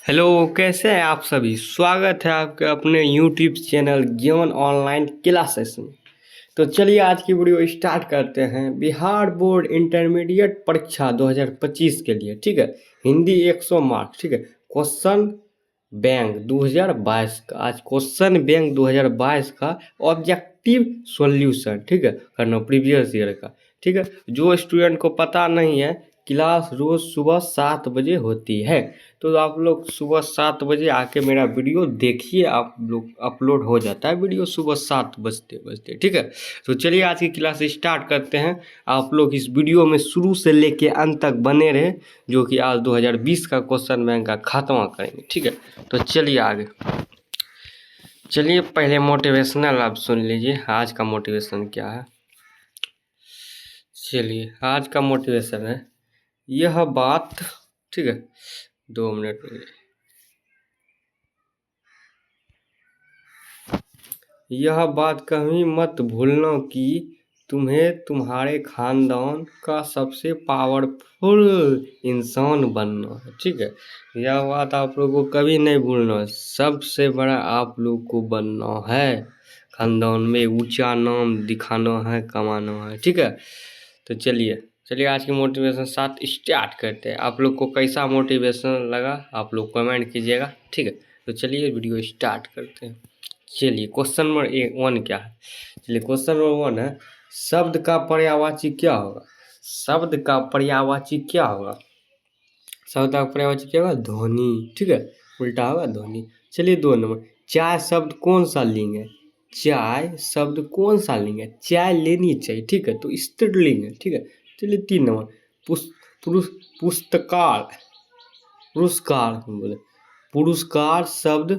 Hello, कैसे हैं आप सभी। स्वागत है आपके अपने यूट्यूब चैनल ज्ञान ऑनलाइन क्लासेस में। तो चलिए आज की वीडियो स्टार्ट करते हैं। बिहार बोर्ड इंटरमीडिएट परीक्षा 2025 के लिए, ठीक है। हिंदी 100 मार्क्स, ठीक है। क्वेश्चन बैंक 2022 का, आज क्वेश्चन बैंक 2022 का ऑब्जेक्टिव सॉल्यूशन, ठीक है, करना प्रीवियस ईयर का, ठीक है। जो स्टूडेंट को पता नहीं है, क्लास रोज सुबह 7 बजे होती है, तो आप लोग सुबह 7 बजे आके मेरा वीडियो देखिए। आप लोग अपलोड हो जाता है वीडियो सुबह 7 बजते बजते, ठीक है। तो चलिए आज की क्लास स्टार्ट करते हैं। आप लोग इस वीडियो में शुरू से लेके अंत तक बने रहे, जो कि आज 2020 का क्वेश्चन बैंक का खात्मा करेंगे, ठीक है। तो चलिए आगे। चलिए पहले मोटिवेशनल आप सुन लीजिए, आज का मोटिवेशन क्या है। चलिए आज का मोटिवेशन है, यह बात, ठीक है। 2 मिनट में यह बात कभी मत भूलना कि तुम्हें तुम्हारे खानदान का सबसे पावरफुल इंसान बनना है, ठीक है। यह बात आप लोगों को कभी नहीं भूलना है। सबसे बड़ा आप लोग को बनना है, खानदान में ऊंचा नाम दिखाना है, कमाना है, ठीक है। तो चलिए आज की मोटिवेशन साथ स्टार्ट करते हैं। आप लोग को कैसा मोटिवेशन लगा आप लोग कमेंट कीजिएगा, ठीक है। तो चलिए वीडियो स्टार्ट करते हैं। चलिए क्वेश्चन नंबर 1 क्या है। चलिए क्वेश्चन नंबर 1 है, शब्द का पर्यायवाची क्या होगा। शब्द का पर्यायवाची क्या होगा। शब्द का पर्यायवाची क्या होगा, ध्वनि, ठीक है। उल्टा होगा ध्वनि। चलिए 2 नंबर, चाय शब्द कौन सा लिंग है। चाय शब्द कौन सा लिंग है, चाय लेनी चाहिए, ठीक है, तो स्त्रीलिंग है, ठीक है। चलिए 3 नंबर, पुस्तकार पुरस्कार बोले, पुरस्कार शब्द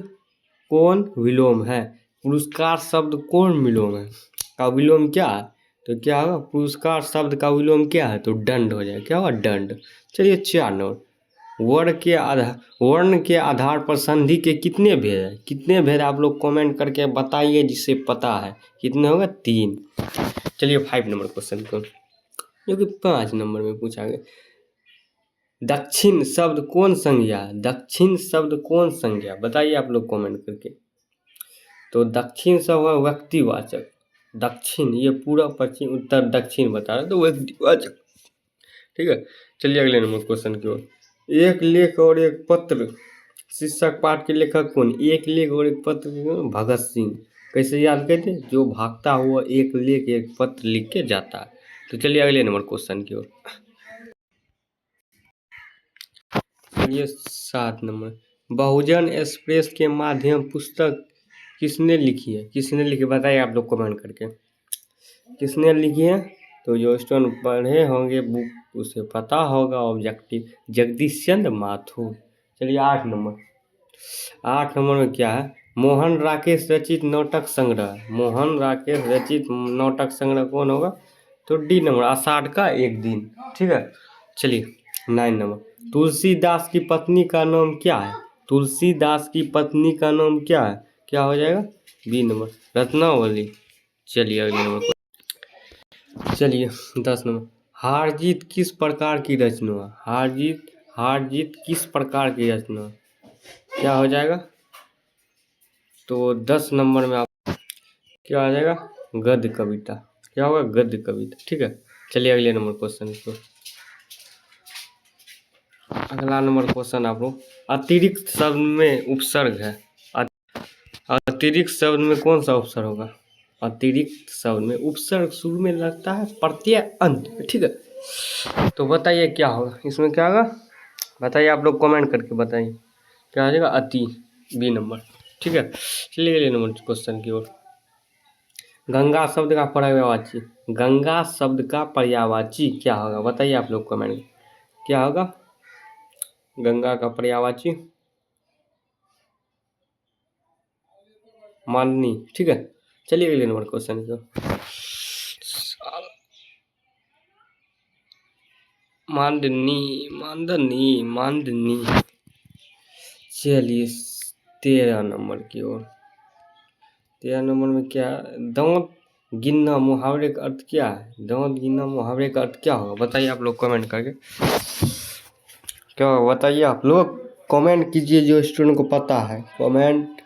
कौन विलोम है। पुरस्कार शब्द कौन विलोम है, का विलोम क्या है, तो क्या होगा, पुरस्कार शब्द का विलोम क्या है, तो दंड हो जाएगा, क्या होगा, दंड। चलिए 4 नंबर, वर्ण के आधार पर संधि के कितने भेद है। कितने भेद आप लोग कमेंट करके बताइए, जिसे पता है कितने होगा, 3। चलिए 5 नंबर क्वेश्चन को, जो कि 5 नंबर में पूछा गया, दक्षिण शब्द कौन संज्ञा है। दक्षिण शब्द कौन संज्ञा, बताइए आप लोग कमेंट करके। तो दक्षिण शब्द है व्यक्तिवाचक। दक्षिण ये पूरा पश्चिम उत्तर दक्षिण बता रहा है, तो व्यक्तिवाचक, ठीक है। चलिए अगले नंबर क्वेश्चन की ओर, एक लेख और एक पत्र, शीर्षक पाठ के लेखक कौन। एक लेख और एक पत्र, भगत सिंह। कैसे याद करते, जो भागता हुआ एक लेख एक पत्र लिख के जाता है। तो चलिए अगले नंबर क्वेश्चन की ओर, चलिए 7 नंबर, बहुजन एक्सप्रेस के माध्यम पुस्तक किसने लिखी है। किसने लिखी बताइए आप लोग कमेंट करके, किसने लिखी है। तो जो स्टूडेंट पढ़े होंगे बुक उसे पता होगा ऑब्जेक्टिव, जगदीश चंद्र माथुर। चलिए 8 नंबर, 8 नंबर में क्या है, मोहन राकेश रचित नाटक संग्रह। मोहन राकेश रचित नाटक संग्रह कौन होगा, तो D नंबर, आषाढ़ का एक दिन, ठीक है। चलिए 9 नंबर, तुलसीदास की पत्नी का नाम क्या है। तुलसीदास की पत्नी का नाम क्या है, क्या हो जाएगा, B नंबर, रत्नावली। चलिए अगले नंबर, चलिए 10 नंबर, हार जीत किस प्रकार की रचना है। हार जीत किस प्रकार की रचना, क्या हो जाएगा, तो 10 नंबर में आप क्या आ जाएगा, गद्य कविता, क्या होगा, गद्य कविता, ठीक है। चलिए अगले नंबर क्वेश्चन को, अगला नंबर क्वेश्चन आप लोग, अतिरिक्त शब्द में उपसर्ग है। अतिरिक्त शब्द में कौन सा उपसर्ग होगा। अतिरिक्त शब्द में उपसर्ग शुरू में लगता है, प्रत्यय अंत में, ठीक है। तो बताइए क्या होगा इसमें, क्या होगा बताइए आप लोग कमेंट करके बताइए, क्या आ जाएगा, अति, B नंबर, ठीक है। चलिए अगले नंबर क्वेश्चन की ओर, गंगा शब्द का पर्यायवाची, गंगा शब्द का पर्यायवाची क्या होगा, बताइए आप लोग कमेंट, क्या होगा गंगा का पर्यायवाची, माननी, ठीक है। चलिए अगले नंबर क्वेश्चन की ओर, मानदनी। चलिए 13 नंबर की ओर, 13 नंबर में क्या, दांत गिनना मुहावरे का अर्थ क्या है। दांत गिनना मुहावरे का अर्थ क्या होगा, बताइए आप लोग कमेंट करके, क्या होगा बताइए आप लोग कमेंट कीजिए, जो स्टूडेंट को पता है कमेंट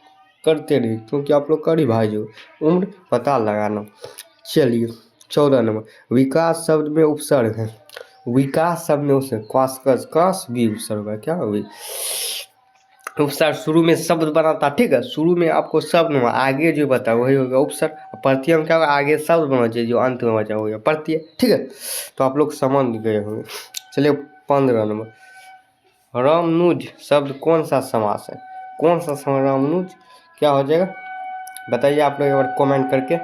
करते रहिए, क्योंकि आप लोग करीब भाई जो उम्र पता लगाना। चलिए 14 नंबर, विकास शब्द में उपसर्ग है। विकास शब्द में उपसर्ग कास भी उपसर्ग है, क्या हुई उपसर्ग शुरू में शब्द बनाता, ठीक है। शुरू में आपको शब्द में आगे जो बता वही होगा उपसर्ग। प्रत्यय में क्या होगा, आगे शब्द बना चाहिए, जो अंत में बचा होगा प्रत्यय, ठीक है। तो आप लोग समझ गए होंगे। चलिए 15 नंबर, रामनुज शब्द कौन सा समास है? कौन सा समास रामनुज क्या हो जाएगा बताइए आप लोग एक बार कमेंट करके।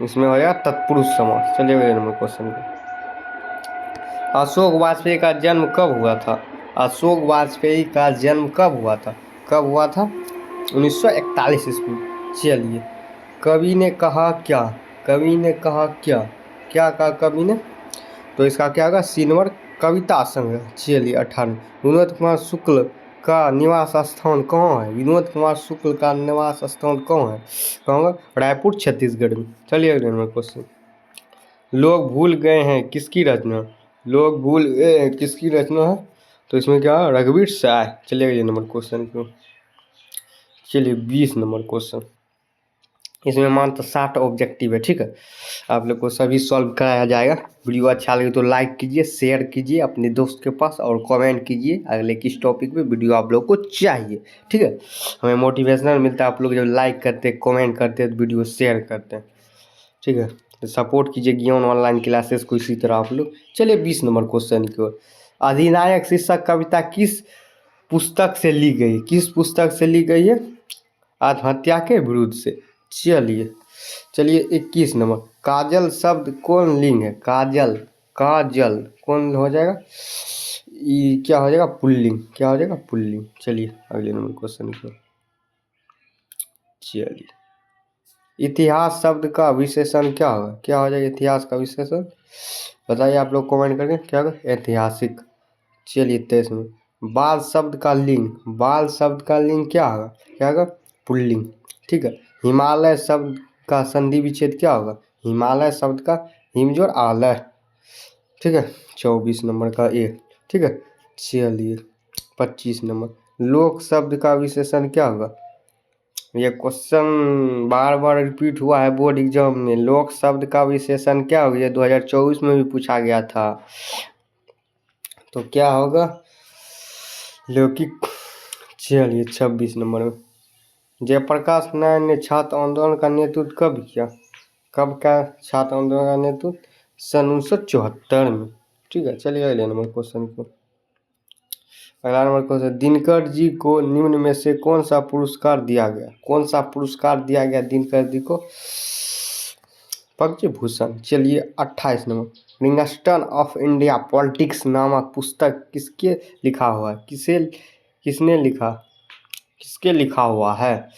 इसमें हो जाएगा तत्पुरुष समास। चलिए अगले नंबर क्वेश्चन पे, अशोक वाजपेयी का जन्म कब हुआ था? अशोक वाजपेयी का जन्म कब हुआ था? कब हुआ था? 1941 ईस्वी। चलिए, कवि ने कहा क्या? कवि ने कहा क्या? क्या कहा कवि ने? तो इसका क्या होगा, सीनवर कविता संग्रह। चलिए 18, विनोद कुमार शुक्ल का निवास स्थान कहाँ है? विनोद कुमार शुक्ल का निवास स्थान कहाँ है? कहूँगा रायपुर छत्तीसगढ़ में। चलिए अगले नंबर क्वेश्चन, लोग भूल गए हैं किसकी रचना? लोग भूल गए हैं किसकी रचना है? तो इसमें क्या है, रघुवीर शाह। चलिए अगले नंबर क्वेश्चन को, चलिए 20 नंबर क्वेश्चन, इसमें मात्र 60 ऑब्जेक्टिव है, ठीक है। आप लोग को सभी सॉल्व कराया जाएगा। वीडियो अच्छा लगे तो लाइक कीजिए, शेयर कीजिए अपने दोस्त के पास, और कमेंट कीजिए अगले किस टॉपिक पे वीडियो आप लोग को चाहिए, ठीक है। हमें मोटिवेशनल मिलता है आप लोग जब लाइक करते, कमेंट करते, वीडियो शेयर करते हैं, ठीक है। तो सपोर्ट कीजिए ज्ञान ऑनलाइन क्लासेस को इसी तरह आप लोग। चलिए 20 नंबर क्वेश्चन की ओर, अधिनायक शीर्षक कविता किस पुस्तक से ली गई? किस पुस्तक से ली गई है? आत्महत्या के विरुद्ध से। चलिए चलिए 21 नंबर, काजल शब्द कौन लिंग है? काजल, काजल कौन हो जाएगा, ये क्या हो जाएगा, पुल्लिंग। क्या हो जाएगा, पुल्लिंग। चलिए अगले नंबर क्वेश्चन को, चलिए इतिहास शब्द का विशेषण क्या होगा? क्या हो जाएगा इतिहास का विशेषण? बताइए आप लोग कमेंट करके, क्या होगा, ऐतिहासिक। चलिए 23 में, बाल शब्द का लिंग, बाल शब्द का लिंग क्या होगा? क्या होगा, पुल्लिंग, ठीक है। हिमालय शब्द का संधि विच्छेद क्या होगा? हिमालय शब्द का हिमजोड़ आलय, ठीक है। 24 नंबर का ए, ठीक है। चलिए 25 नंबर, लोक शब्द का विशेषण क्या होगा? ये क्वेश्चन बार बार रिपीट हुआ है बोर्ड एग्जाम में। लोक शब्द का विशेषण क्या होगा? ये 2024 में भी पूछा गया था। तो क्या होगा, लौकिक। चलिए 26 नंबर में, जयप्रकाश नारायण ने छात्र आंदोलन का नेतृत्व कब किया? कब का छात्र आंदोलन का नेतृत्व? 1974 में, ठीक है। चलिए अगले नंबर क्वेश्चन को, अगला नंबर क्वेश्चन, दिनकर जी को निम्न में से कौन सा पुरस्कार दिया गया? कौन सा पुरस्कार दिया गया दिनकर जी को? पद्म भूषण। चलिए 28 नंबर, रिंगस्टन ऑफ इंडिया पॉलिटिक्स नामक पुस्तक किसके लिखा हुआ है? किसने लिखा, किसके लिखा हुआ है?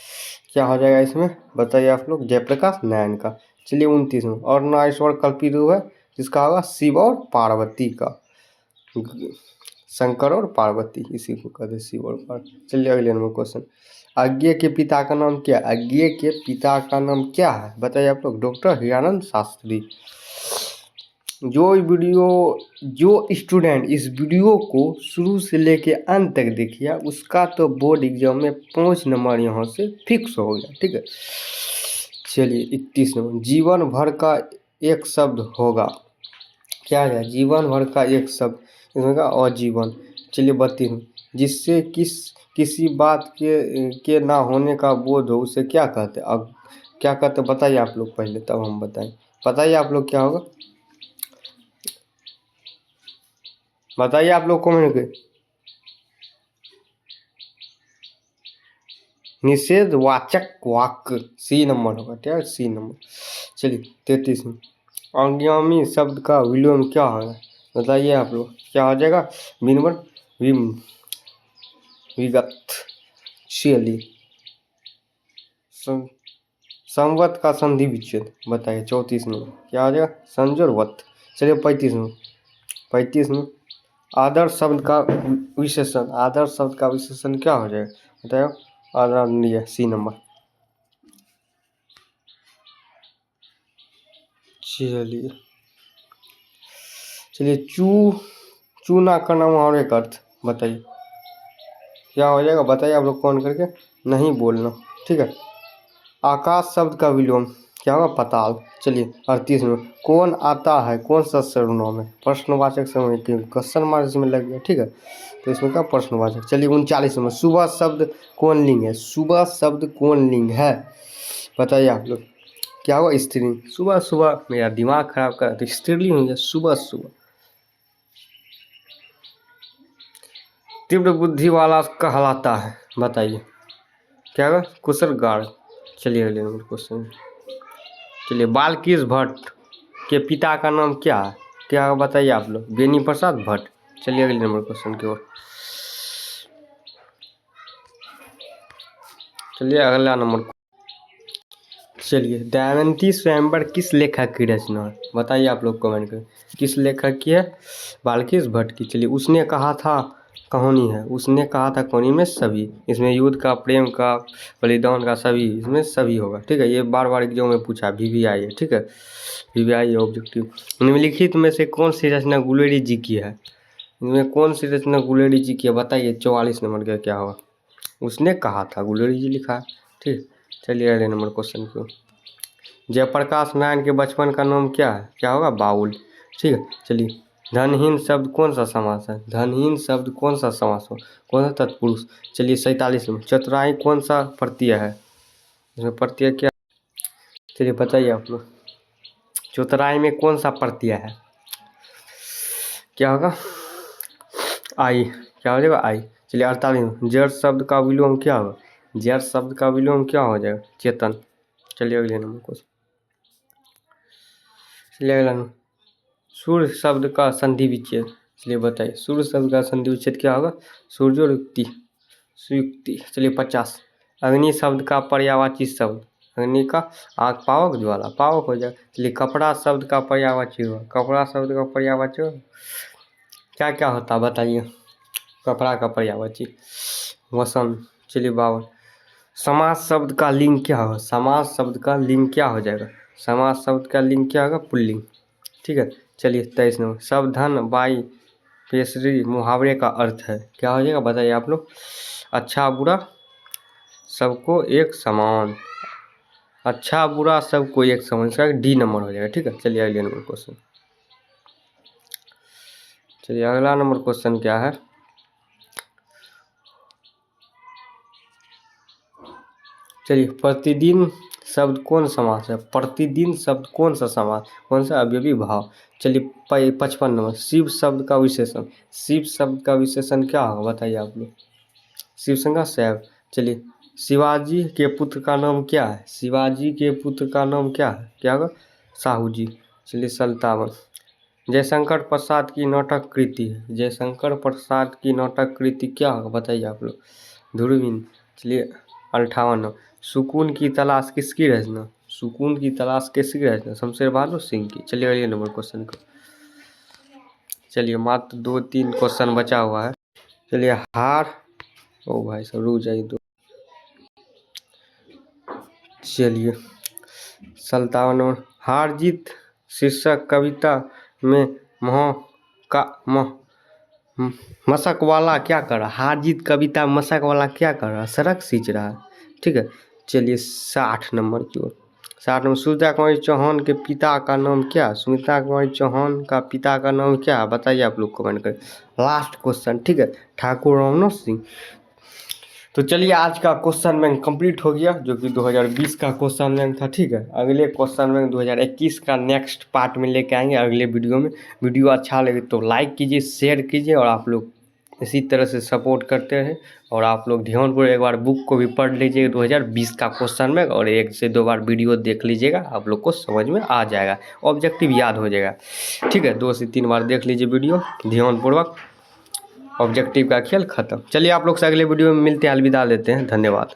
क्या हो जाएगा इसमें बताइए आप लोग, जयप्रकाश नारायण का। चलिए 29 में, और ना ईश्वर कल्पित है, जिसका होगा शिव और पार्वती का, शंकर और पार्वती, इसी को कहते हैं शिव और पार्वती। चलिए अगले नंबर क्वेश्चन, अज्ञेय के पिता का नाम क्या? अज्ञेय के पिता का नाम क्या है बताइए आप लोग? डॉक्टर हिरानंद शास्त्री। जो स्टूडेंट इस वीडियो को शुरू से लेके अंत तक देखिए, उसका तो बोर्ड एग्जाम में 5 नंबर यहाँ से फिक्स हो गया, ठीक है। चलिए 31 नंबर, जीवन भर का एक शब्द होगा, क्या है? जीवन भर का एक शब्द, इसमें का अजीवन। चलिए 32 में, जिससे किसी बात के ना होने का बोध हो, उसे क्या कहते हैं? अब क्या कहते हैं बताइए आप लोग पहले, तब हम बताएं। बताइए आप लोग क्या होगा, बताइए आप लोग कमेंट के। निषेधवाचक वाक्य, सी नंबर होगा, क्या है? C number. चलिए 33 में, अंग्यामी शब्द का विलोम क्या होगा बताइए आप लोग? क्या हो जाएगा, विनम्र विगत। चलिए संवत का संधि विच्छेद बताइए 34 में, क्या हो जाएगा, संजोरवत। चलिए 35 में, आदर्श शब्द का विशेषण, आदर्श शब्द का विशेषण क्या हो जाएगा बताओ? आदरणीय, सी नंबर। चलिए चूना का नाम और एक अर्थ, बताइए क्या हो जाएगा, बताइए आप लोग कौन करके, नहीं बोलना, ठीक है। आकाश शब्द का विलोम क्या होगा, पाताल। चलिए 38 में कौन आता है कौन सा सर्वनाम है, प्रश्नवाचक समय क्वेश्चन मार्क इसमें लग गया, ठीक है। तो इसमें क्या प्रश्नवाचक। चलिए 39 में सुबह शब्द कौन लिंग है, सुबह शब्द कौन लिंग है, बताइए आप लोग क्या होगा, स्त्रीलिंग। सुबह सुबह मेरा दिमाग खराब करा तो स्त्रीलिंग हो गया सुबह सुबह। तीव्र बुद्धि वाला कहलाता है, बताइए क्या होगा, कुशल गार्ड। चलिए अगले नंबर क्वेश्चन। चलिए बालकृष्ण भट्ट के पिता का नाम क्या है, क्या होगा बताइए आप लोग, बेनी प्रसाद भट्ट। चलिए अगले नंबर क्वेश्चन की ओर। चलिए अगला नंबर। चलिए दमयंती स्वयंवर किस लेखक की रचना है, बताइए आप लोग कमेंट करें, किस लेखक की है, बालकृष्ण भट्ट की। चलिए उसने कहा था कहानी है, उसने कहा था कहानी में सभी, इसमें युद्ध का, प्रेम का, बलिदान का, सभी इसमें सभी होगा, ठीक है। ये बार बार एग्जाम में पूछा VVI है, ठीक है, VVI ऑब्जेक्टिव। निम्नलिखित में से कौन सी रचना गुलेरी जी की है, इनमें कौन सी रचना गुलेरी जी की है, बताइए 44 नंबर का क्या होगा, उसने कहा था गुलेरी जी लिखा है, ठीक। चलिए अगले नंबर क्वेश्चन को। जयप्रकाश नारायण के बचपन का नाम क्या है, क्या होगा, बाउल, ठीक है। चलिए धनहीन शब्द कौन सा समास है, धनहीन शब्द कौन सा समास हो, कौन सा तत्पुरुष। चलिए 47 में चतुराई कौन सा प्रत्यय है, इसमें प्रत्यय क्या, चलिए बताइए आप लोग, चतुराई में कौन सा प्रत्यय है, क्या होगा, आई, क्या हो जाएगा आई। चलिए 48 में जड़ शब्द का विलोम क्या होगा, जड़ शब्द का विलोम क्या हो जाएगा, चेतन। चलिए अगले नंबर क्वेश्चन। चलिए अगला नंबर, सूर्य शब्द का संधि विच्छेद। चलिए बताइए सूर्य शब्द का संधि विच्छेद क्या होगा, सूर्योक्ति, सुयुक्ति। चलिए 50 अग्नि शब्द का पर्यायवाची शब्द, अग्नि का आग पावक ज्वाला, पावक हो जाएगा। चलिए कपड़ा शब्द का पर्यायवाची होगा, कपड़ा शब्द का पर्यायवाची क्या क्या होता है बताइए, कपड़ा का पर्यायवाची वसंत। चलिए 52 समास शब्द का लिंग क्या होगा, समास शब्द का लिंग क्या हो जाएगा, समास शब्द का लिंग क्या होगा, पुल्लिंग, ठीक है। चलिए 23 नंबर सब धन बाई पेशरी मुहावरे का अर्थ है, क्या हो जाएगा बताइए आप लोग, अच्छा बुरा सबको एक समान, अच्छा बुरा सबको एक समान, इसका D नंबर हो जाएगा, ठीक है। चलिए अगले नंबर क्वेश्चन। चलिए अगला नंबर क्वेश्चन क्या है, चलिए प्रतिदिन शब्द कौन समास है, प्रतिदिन शब्द कौन सा समास, कौन सा अवयवी भाव। चलिए 55 नंबर शिव शब्द का विशेषण, शिव शब्द का विशेषण क्या होगा बताइए आप लोग, शिव संज्ञा शैव। चलिए शिवाजी के पुत्र का नाम क्या है, शिवाजी के पुत्र का नाम क्या है, क्या होगा, साहू जी। चलिए 57 जयशंकर प्रसाद की नाटक कृति है, जयशंकर प्रसाद की नाटक कृति क्या होगा बताइए आप लोग, दूरबीन। चलिए 58 सुकून की तलाश किसकी रचना, सुकून की तलाश किसकी रचना, शमशेर बहादुर सिंह की। चलिए अगले नंबर क्वेश्चन को। चलिए मात्र 2-3 क्वेश्चन बचा हुआ है। चलिए हार, ओ भाई सब रुक जाइए दो। चलिए 57 नंबर हार जीत शीर्षक कविता में मशक वाला क्या कर रहा, हार जीत कविता मशक वाला क्या कर रहा, सड़क सींच रहा है, ठीक है। चलिए 60 नंबर की ओर। 60 नंबर सुनीता कुमारी चौहान के पिता का नाम क्या, सुनीता कुमारी चौहान का पिता का नाम क्या बताइए आप लोग कमेंट करें। लास्ट क्वेश्चन, ठीक है, ठाकुर रामनाथ सिंह। तो चलिए आज का क्वेश्चन बैंक कंप्लीट हो गया, जो कि 2020 का क्वेश्चन बैंक था, ठीक है। अगले क्वेश्चन बैंक 2021 का नेक्स्ट पार्ट में लेके आएंगे अगले वीडियो में। वीडियो अच्छा लगे तो लाइक कीजिए, शेयर कीजिए, और आप लोग इसी तरह से सपोर्ट करते रहे। और आप लोग ध्यानपूर्वक एक बार बुक को भी पढ़ लीजिएगा 2020 का क्वेश्चन बैंक, और 1 से 2 बार वीडियो देख लीजिएगा, आप लोग को समझ में आ जाएगा, ऑब्जेक्टिव याद हो जाएगा, ठीक है। 2 से 3 बार देख लीजिए वीडियो ध्यानपूर्वक, ऑब्जेक्टिव का खेल खत्म। चलिए आप लोग से अगले वीडियो में मिलते हैं, अलविदा लेते हैं, धन्यवाद।